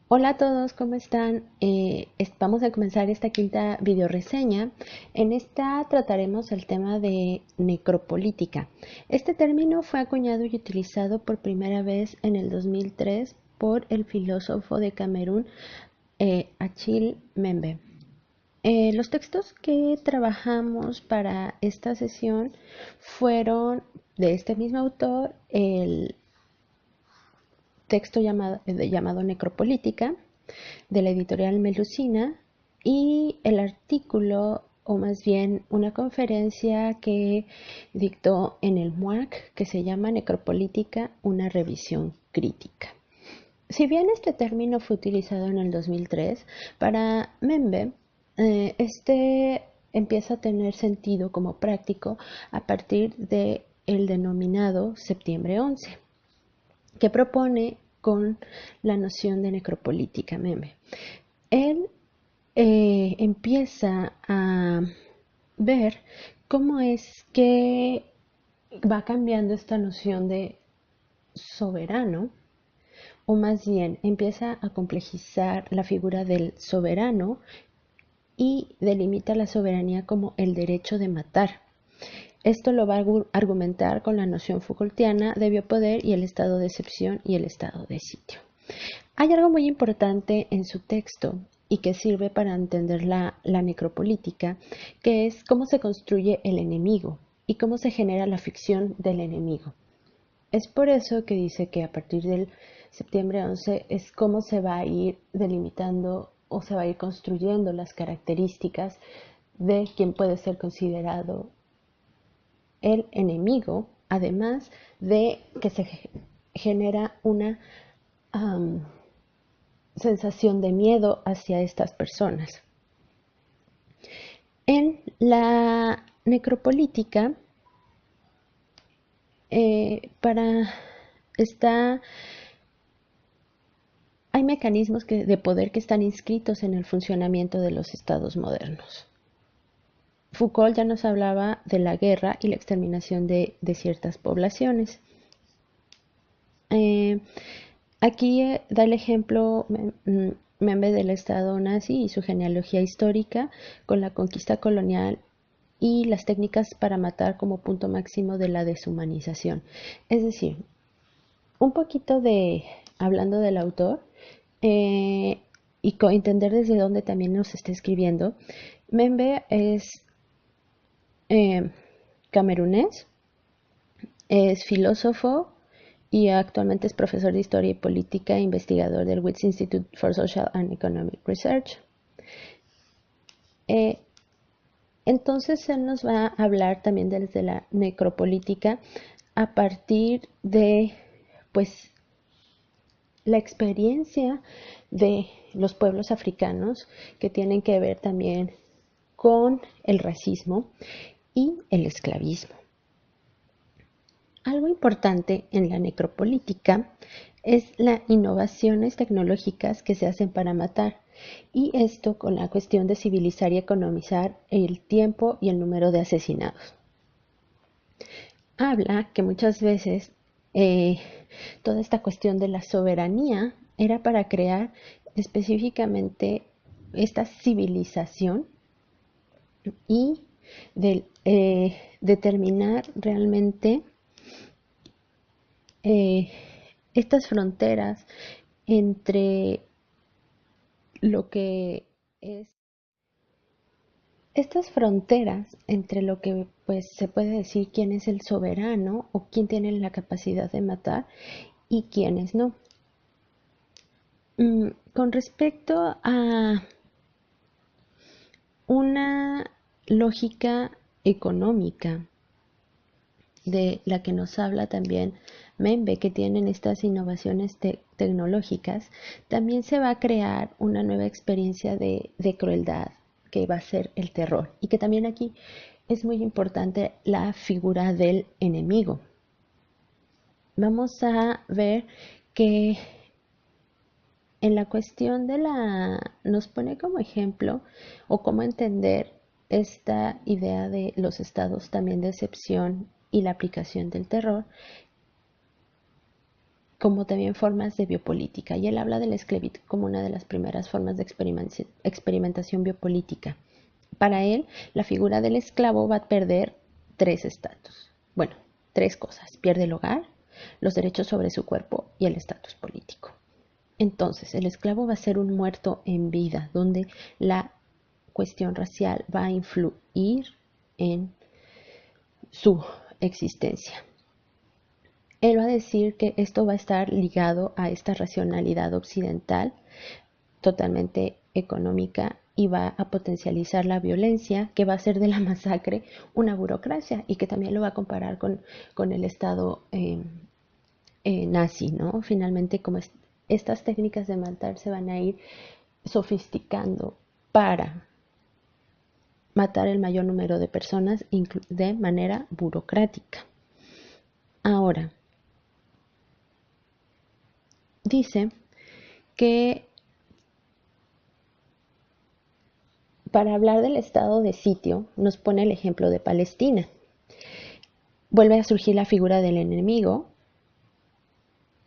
Hola a todos, ¿cómo están? Vamos a comenzar esta quinta videoreseña. En esta trataremos el tema de necropolítica. Este término fue acuñado y utilizado por primera vez en el 2003 por el filósofo de Camerún, Achille Mbembe. Los textos que trabajamos para esta sesión fueron de este mismo autor, el texto llamado Necropolítica, de la editorial Melusina, y el artículo, o más bien una conferencia que dictó en el MUAC, que se llama Necropolítica, una revisión crítica. Si bien este término fue utilizado en el 2003, para Membe, este empieza a tener sentido como práctico a partir de el denominado Septiembre 11, que propone con la noción de necropolítica Membe. Él empieza a ver cómo es que va cambiando esta noción de soberano, o más bien empieza a complejizar la figura del soberano y delimita la soberanía como el derecho de matar. Esto lo va a argumentar con la noción Foucaultiana de biopoder y el estado de excepción y el estado de sitio. Hay algo muy importante en su texto y que sirve para entender la necropolítica, que es cómo se construye el enemigo y cómo se genera la ficción del enemigo. Es por eso que dice que a partir del septiembre 11 es cómo se va a ir delimitando o se va a ir construyendo las características de quien puede ser considerado el enemigo, además de que se genera una sensación de miedo hacia estas personas. En la necropolítica, para está hay mecanismos de poder que están inscritos en el funcionamiento de los estados modernos. Foucault ya nos hablaba de la guerra y la exterminación de ciertas poblaciones. Eh, Aquí da el ejemplo Membe del Estado nazi y su genealogía histórica con la conquista colonial y las técnicas para matar como punto máximo de la deshumanización. Es decir, un poquito de, hablando del autor, eh, y entender desde dónde también nos está escribiendo, Membe es eh, camerunés, es filósofo y actualmente es profesor de Historia y Política e investigador del Wits Institute for Social and Economic Research. Eh, entonces él nos va a hablar también desde la necropolítica a partir de pues la experiencia de los pueblos africanos que tienen que ver también con el racismo y el esclavismo. Algo importante en la necropolítica es las innovaciones tecnológicas que se hacen para matar, y esto con la cuestión de civilizar y economizar el tiempo y el número de asesinados. Habla que muchas veces eh, toda esta cuestión de la soberanía era para crear específicamente esta civilización y determinar realmente eh, estas fronteras entre lo que es estas fronteras entre lo que pues se puede decir quién es el soberano o quién tiene la capacidad de matar y quiénes no. Con respecto a una lógica económica de la que nos habla también Membe, que tienen estas innovaciones tecnológicas, también se va a crear una nueva experiencia de crueldad que va a ser el terror, y que también aquí es muy importante la figura del enemigo. Vamos a ver que en la cuestión de nos pone como ejemplo o cómo entender esta idea de los estados también de excepción y la aplicación del terror, como también formas de biopolítica. Y él habla de la esclavitud como una de las primeras formas de experimentación biopolítica. Para él, la figura del esclavo va a perder tres estatus. Bueno, tres cosas. Pierde el hogar, los derechos sobre su cuerpo y el estatus político. Entonces, el esclavo va a ser un muerto en vida, donde la cuestión racial va a influir en su existencia. Él va a decir que esto va a estar ligado a esta racionalidad occidental totalmente económica y va a potencializar la violencia, que va a hacer de la masacre una burocracia, y que también lo va a comparar con el Estado nazi, ¿no? Finalmente, como estas técnicas de matar se van a ir sofisticando para matar el mayor número de personas de manera burocrática. Ahora, dice que para hablar del estado de sitio nos pone el ejemplo de Palestina. Vuelve a surgir la figura del enemigo,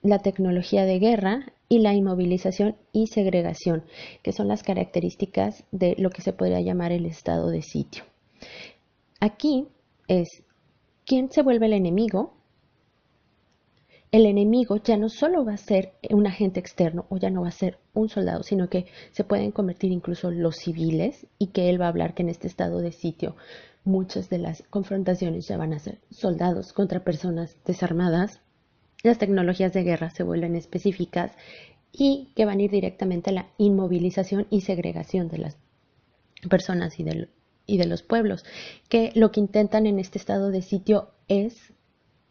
la tecnología de guerra y la inmovilización y segregación, que son las características de lo que se podría llamar el estado de sitio. Aquí es, ¿quién se vuelve el enemigo? El enemigo ya no solo va a ser un agente externo o ya no va a ser un soldado, sino que se pueden convertir incluso los civiles, y que él va a hablar que en este estado de sitio muchas de las confrontaciones ya van a ser soldados contra personas desarmadas. Las tecnologías de guerra se vuelven específicas y que van a ir directamente a la inmovilización y segregación de las personas y de los pueblos, que lo que intentan en este estado de sitio es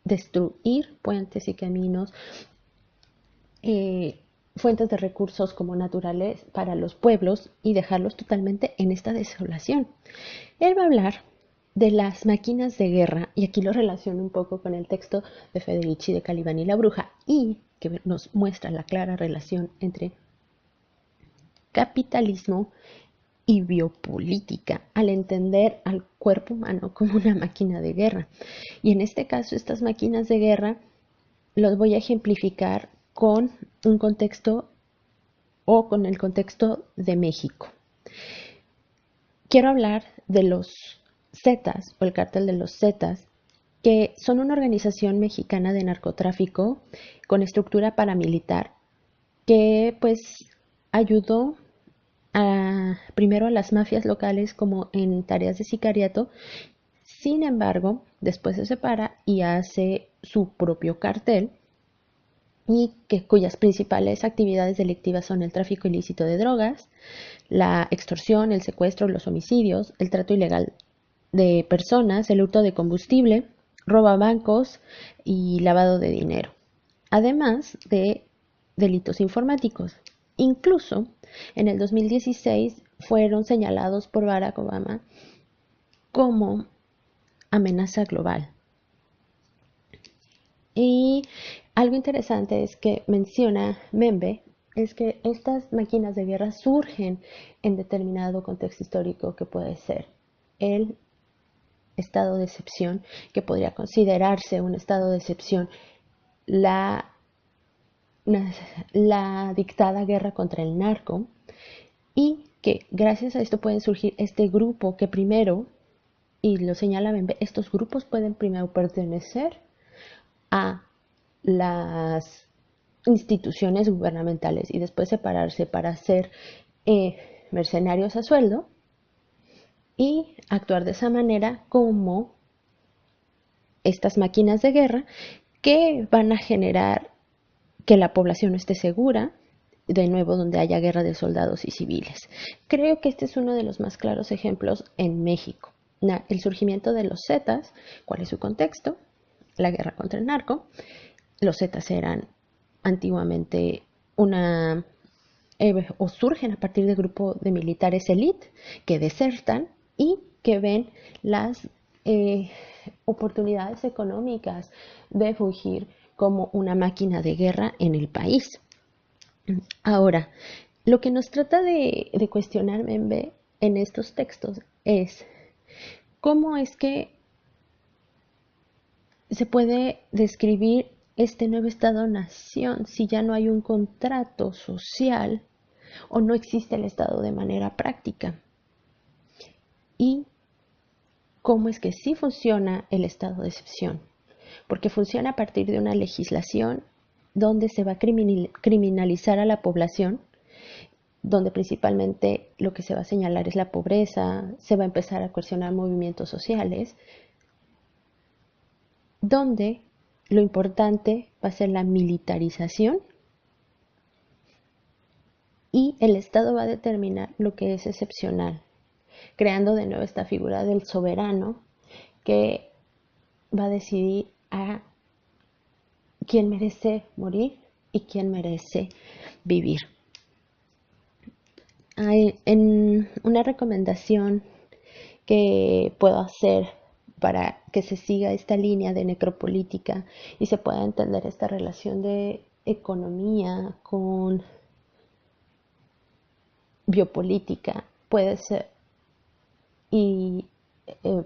destruir puentes y caminos, fuentes de recursos como naturales para los pueblos, y dejarlos totalmente en esta desolación. Él va a hablar de las máquinas de guerra, y aquí lo relaciono un poco con el texto de Federici de Calibán y la bruja, y que nos muestra la clara relación entre capitalismo y biopolítica, al entender al cuerpo humano como una máquina de guerra. Y en este caso, estas máquinas de guerra los voy a ejemplificar con un contexto, o con el contexto de México. Quiero hablar de los Zetas, o el cártel de los Zetas, que son una organización mexicana de narcotráfico con estructura paramilitar, que pues ayudó primero a las mafias locales como en tareas de sicariato. Sin embargo, después se separa y hace su propio cartel, y cuyas principales actividades delictivas son el tráfico ilícito de drogas, la extorsión, el secuestro, los homicidios, el trato ilegal de personas, el hurto de combustible, robo a bancos y lavado de dinero, además de delitos informáticos. Incluso en el 2016 fueron señalados por Barack Obama como amenaza global. Y algo interesante es que menciona Membe, es que estas máquinas de guerra surgen en determinado contexto histórico, que puede ser el estado de excepción, que podría considerarse un estado de excepción la, la dictada guerra contra el narco, y que gracias a esto pueden surgir este grupo que primero, y lo señala Membe, estos grupos pueden primero pertenecer a las instituciones gubernamentales y después separarse para ser mercenarios a sueldo, y actuar de esa manera como estas máquinas de guerra que van a generar que la población no esté segura, de nuevo donde haya guerra de soldados y civiles. Creo que este es uno de los más claros ejemplos en México. El surgimiento de los Zetas, ¿cuál es su contexto? La guerra contra el narco. Los Zetas eran antiguamente o surgen a partir de grupo de militares élite que desertan y que ven las oportunidades económicas de fungir como una máquina de guerra en el país. Ahora, lo que nos trata de cuestionar Membe en estos textos es cómo es que se puede describir este nuevo Estado-nación si ya no hay un contrato social o no existe el Estado de manera práctica? ¿Y cómo es que sí funciona el estado de excepción? Porque funciona a partir de una legislación donde se va a criminalizar a la población, donde principalmente lo que se va a señalar es la pobreza, se va a empezar a coercionar movimientos sociales, donde lo importante va a ser la militarización y el Estado va a determinar lo que es excepcional, creando de nuevo esta figura del soberano que va a decidir a quién merece morir y quién merece vivir. En una recomendación que puedo hacer para que se siga esta línea de necropolítica y se pueda entender esta relación de economía con biopolítica y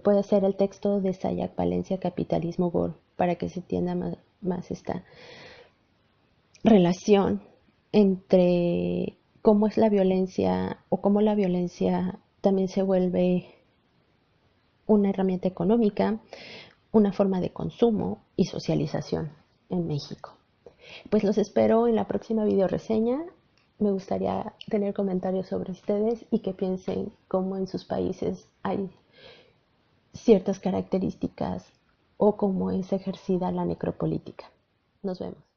puede ser el texto de Sayak Valencia, Capitalismo Gore, para que se entienda más esta relación entre cómo es la violencia o cómo la violencia también se vuelve una herramienta económica, una forma de consumo y socialización en México. Pues los espero en la próxima video reseña. Me gustaría tener comentarios sobre ustedes y que piensen cómo en sus países hay ciertas características o cómo es ejercida la necropolítica. Nos vemos.